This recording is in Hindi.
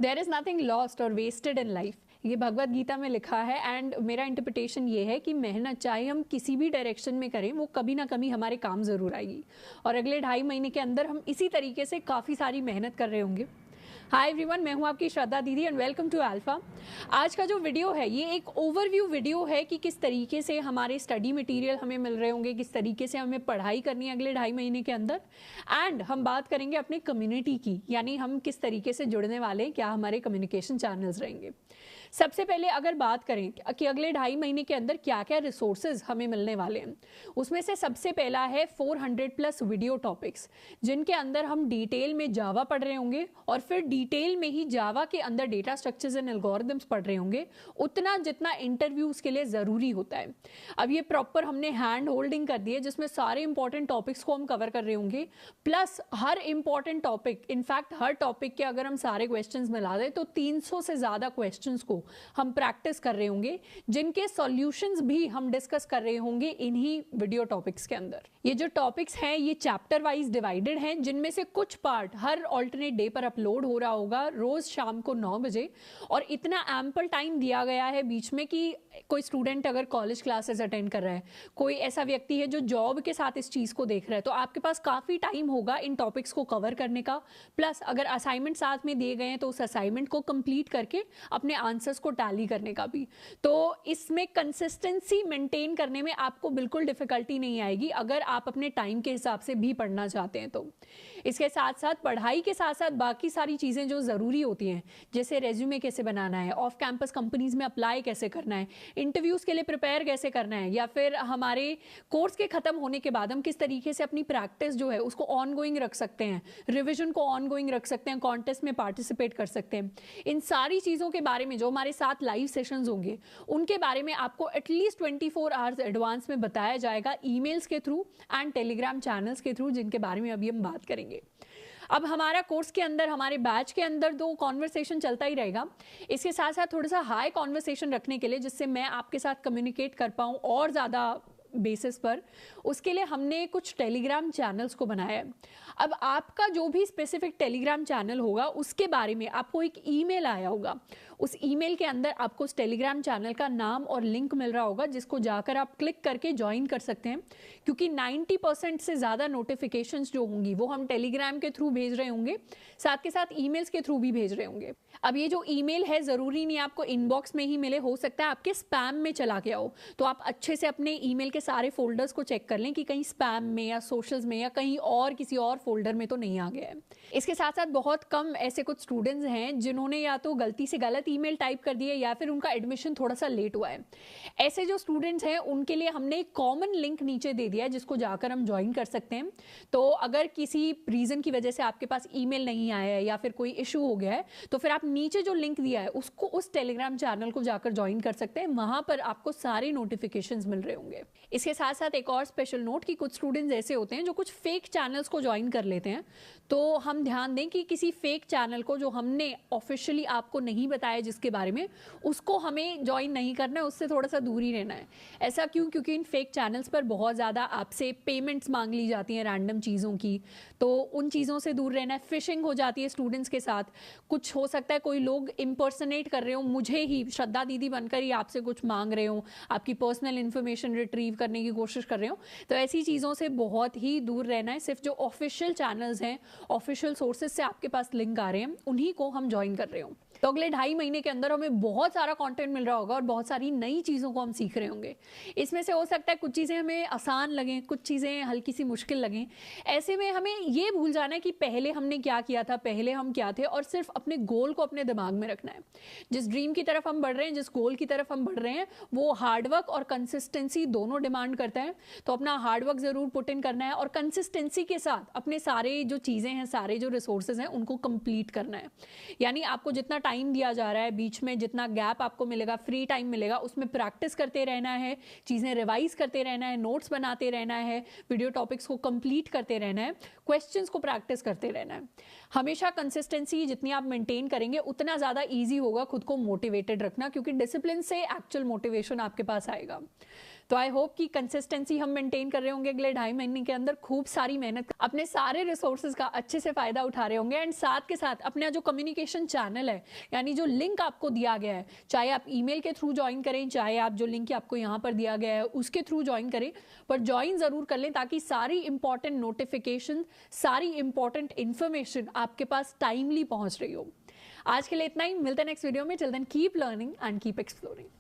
देयर इज़ नथिंग लॉस्ट और वेस्टेड इन लाइफ, ये भगवत गीता में लिखा है। एंड मेरा इंटरप्रिटेशन ये है कि मेहनत चाहे हम किसी भी डायरेक्शन में करें, वो कभी ना कभी हमारे काम ज़रूर आएगी। और अगले 2.5 महीने के अंदर हम इसी तरीके से काफ़ी सारी मेहनत कर रहे होंगे। हाय एवरीवन, मैं हूं आपकी श्रद्धा दीदी एंड वेलकम टू अल्फा। आज का जो वीडियो है ये एक ओवरव्यू वीडियो है कि किस तरीके से हमारे स्टडी मटेरियल हमें मिल रहे होंगे, किस तरीके से हमें पढ़ाई करनी है अगले 2.5 महीने के अंदर। एंड हम बात करेंगे अपने कम्युनिटी की, यानी हम किस तरीके से जुड़ने वाले हैं, क्या हमारे कम्युनिकेशन चैनल्स रहेंगे। सबसे पहले अगर बात करें कि अगले 2.5 महीने के अंदर क्या क्या रिसोर्सेज हमें मिलने वाले हैं, उसमें से सबसे पहला है 400+ वीडियो टॉपिक्स, जिनके अंदर हम डिटेल में जावा पढ़ रहे होंगे और फिर डिटेल में ही जावा के अंदर डेटा स्ट्रक्चर्स एंड एल्गोरिथम्स पढ़ रहे होंगे, उतना जितना इंटरव्यूज के लिए ज़रूरी होता है। अब ये प्रॉपर हमने हैंड होल्डिंग कर दी है, जिसमें सारे इंपॉर्टेंट टॉपिक्स को हम कवर कर रहे होंगे। प्लस हर इंपॉर्टेंट टॉपिक, इनफैक्ट हर टॉपिक के अगर हम सारे क्वेश्चंस मिला दें तो 300 से ज़्यादा क्वेश्चंस को हम प्रैक्टिस कर रहे होंगे, जिनके सॉल्यूशंस भी हम डिस्कस कर रहे होंगे इन्हीं वीडियो टॉपिक्स के अंदर। ये जो टॉपिक्स हैं ये चैप्टर वाइज डिवाइडेड हैं, जिनमें से कुछ पार्ट हर ऑल्टरनेट डे पर अपलोड हो रहा होगा रोज शाम को 9 बजे। और इतना एम्पल टाइम दिया गया है बीच में कि कोई स्टूडेंट अगर कॉलेज क्लासेस अटेंड कर रहा है, कोई ऐसा व्यक्ति है जो जॉब के साथ इस चीज़ को देख रहा है, तो आपके पास काफ़ी टाइम होगा इन टॉपिक्स को कवर करने का। प्लस अगर असाइनमेंट साथ में दिए गए हैं तो उस असाइनमेंट को कंप्लीट करके अपने आंसर्स को टैली करने का भी। तो इसमें कंसिस्टेंसी मेंटेन करने में आपको बिल्कुल डिफिकल्टी नहीं आएगी अगर आप अपने टाइम के हिसाब से भी पढ़ना चाहते हैं तो। इसके साथ साथ पढ़ाई के साथ साथ बाकी सारी चीज़ें जो ज़रूरी होती हैं, जैसे रेज्यूमे कैसे बनाना है, ऑफ कैंपस कंपनीज में अप्लाई कैसे करना है, इंटरव्यूज़ के लिए प्रिपेयर कैसे करना है, या फिर हमारे कोर्स के ख़त्म होने के बाद हम किस तरीके से अपनी प्रैक्टिस जो है उसको ऑन गोइंग रख सकते हैं, रिविजन को ऑन गोइंग रख सकते हैं, कॉन्टेस्ट में पार्टिसिपेट कर सकते हैं। इन सारी चीज़ों के बारे में जो हमारे साथ लाइव सेशंस होंगे उनके बारे में आपको एटलीस्ट 24 आवर्स एडवांस में बताया जाएगा, ईमेल्स के थ्रू एंड टेलीग्राम चैनल्स के थ्रू, जिनके बारे में अभी हम बात करेंगे। अब हमारा कोर्स के अंदर, हमारे बैच के अंदर तो कॉन्वर्सेशन चलता ही रहेगा। इसके साथ साथ थोड़ा सा हाई कॉन्वर्सेशन रखने के लिए, जिससे मैं आपके साथ कम्युनिकेट कर पाऊँ और ज़्यादा बेसिस पर, उसके लिए हमने कुछ टेलीग्राम चैनल्स को बनाया है। अब आपका जो भी स्पेसिफिक टेलीग्राम चैनल होगा उसके बारे में आपको एक ईमेल आया होगा। उस ईमेल के अंदर आपको उस टेलीग्राम चैनल का नाम और लिंक मिल रहा होगा, जिसको जाकर आप क्लिक करके ज्वाइन कर सकते हैं। क्योंकि 90% से ज़्यादा नोटिफिकेशंस जो होंगी वो हम टेलीग्राम के थ्रू भेज रहे होंगे, साथ के साथ ईमेल्स के थ्रू भी भेज रहे होंगे। अब ये जो ईमेल है ज़रूरी नहीं आपको इनबॉक्स में ही मिले, हो सकता है आपके स्पैम में चला गया हो, तो आप अच्छे से अपने ईमेल के सारे फोल्डर्स को चेक कर लें कि कहीं स्पैम में या सोशल्स में या कहीं और किसी और फोल्डर में तो नहीं आ गया है। इसके साथ साथ बहुत कम ऐसे कुछ स्टूडेंट्स हैं जिन्होंने या तो गलती से गलत ईमेल टाइप कर दिया या फिर उनका एडमिशन थोड़ा सा लेट हुआ है। ऐसे जो स्टूडेंट्स हैं उनके लिए हमने एक कॉमन लिंक नीचे दे दिया है, जिसको जाकर हम ज्वाइन कर सकते हैं। तो अगर किसी रीज़न की वजह से आपके पास ईमेल नहीं आया है या फिर कोई इशू हो गया है, तो फिर आप नीचे जो लिंक दिया है उसको, उस टेलीग्राम चैनल को जाकर ज्वाइन कर सकते हैं। वहां पर आपको सारे नोटिफिकेशंस मिल रहे होंगे। इसके साथ साथ एक और स्पेशल नोट कि कुछ स्टूडेंट्स ऐसे होते हैं जो कुछ फेक चैनल्स को ज्वाइन कर लेते हैं, तो हम ध्यान दें कि किसी फेक चैनल को जो हमने ऑफिशियली आपको नहीं बताया जिसके बारे में, उसको हमें ज्वाइन नहीं करना है, उससे थोड़ा सा दूर ही रहना है। ऐसा क्यों? क्योंकि इन फेक चैनल्स पर बहुत ज़्यादा आपसे पेमेंट्स मांग ली जाती हैं रैंडम चीज़ों की, तो उन चीज़ों से दूर रहना है। फिशिंग हो जाती है स्टूडेंट्स के साथ। कुछ हो सकता है कोई लोग इम्पर्सनेट कर रहे हो, मुझे ही श्रद्धा दीदी बनकर ही आपसे कुछ मांग रहे हो, आपकी पर्सनल इन्फॉर्मेशन रिट्रीव करने की कोशिश कर रहे हो, तो ऐसी चीज़ों से बहुत ही दूर रहना है। सिर्फ जो ऑफिशियल चैनल्स हैं, ऑफिशियल सोर्सेज से आपके पास लिंक आ रहे हैं, उन्हीं को हम ज्वाइन कर रहे हो। तो अगले 2.5 महीने के अंदर हमें बहुत सारा कंटेंट मिल रहा होगा और बहुत सारी नई चीज़ों को हम सीख रहे होंगे। इसमें से हो सकता है कुछ चीज़ें हमें आसान लगें, कुछ चीज़ें हल्की सी मुश्किल लगें। ऐसे में हमें ये भूल जाना है कि पहले हमने क्या किया था, पहले हम क्या थे, और सिर्फ अपने गोल को अपने दिमाग में रखना है। जिस ड्रीम की तरफ हम बढ़ रहे हैं, जिस गोल की तरफ हम बढ़ रहे हैं, वो हार्डवर्क और कंसिस्टेंसी दोनों डिमांड करता है। तो अपना हार्डवर्क ज़रूर पुट इन करना है और कंसिस्टेंसी के साथ अपने सारे जो चीज़ें हैं, सारे जो रिसोर्सेज हैं, उनको कंप्लीट करना है। यानी आपको जितना टाइम दिया जा रहा है, बीच में जितना गैप आपको मिलेगा, फ्री टाइम मिलेगा, उसमें प्रैक्टिस करते रहना है, चीज़ें रिवाइज करते रहना है, नोट्स बनाते रहना है, वीडियो टॉपिक्स को कंप्लीट करते रहना है, क्वेश्चंस को प्रैक्टिस करते रहना है। हमेशा कंसिस्टेंसी जितनी आप मेंटेन करेंगे उतना ज़्यादा ईजी होगा खुद को मोटिवेटेड रखना, क्योंकि डिसिप्लिन से एक्चुअल मोटिवेशन आपके पास आएगा। तो आई होप कि कंसिस्टेंसी हम मेंटेन कर रहे होंगे अगले 2.5 महीने के अंदर, खूब सारी मेहनत, अपने सारे रिसोर्सेज का अच्छे से फायदा उठा रहे होंगे, एंड साथ के साथ अपना जो कम्युनिकेशन चैनल है, यानी जो लिंक आपको दिया गया है, चाहे आप ईमेल के थ्रू ज्वाइन करें, चाहे आप जो लिंक आपको यहाँ पर दिया गया है उसके थ्रू ज्वाइन करें, पर ज्वाइन जरूर कर लें ताकि सारी इंपॉर्टेंट नोटिफिकेशन, सारी इंपॉर्टेंट इंफॉर्मेशन आपके पास टाइमली पहुंच रही हो। आज के लिए इतना ही, मिलते हैं नेक्स्ट वीडियो में। Till then keep learning and keep exploring.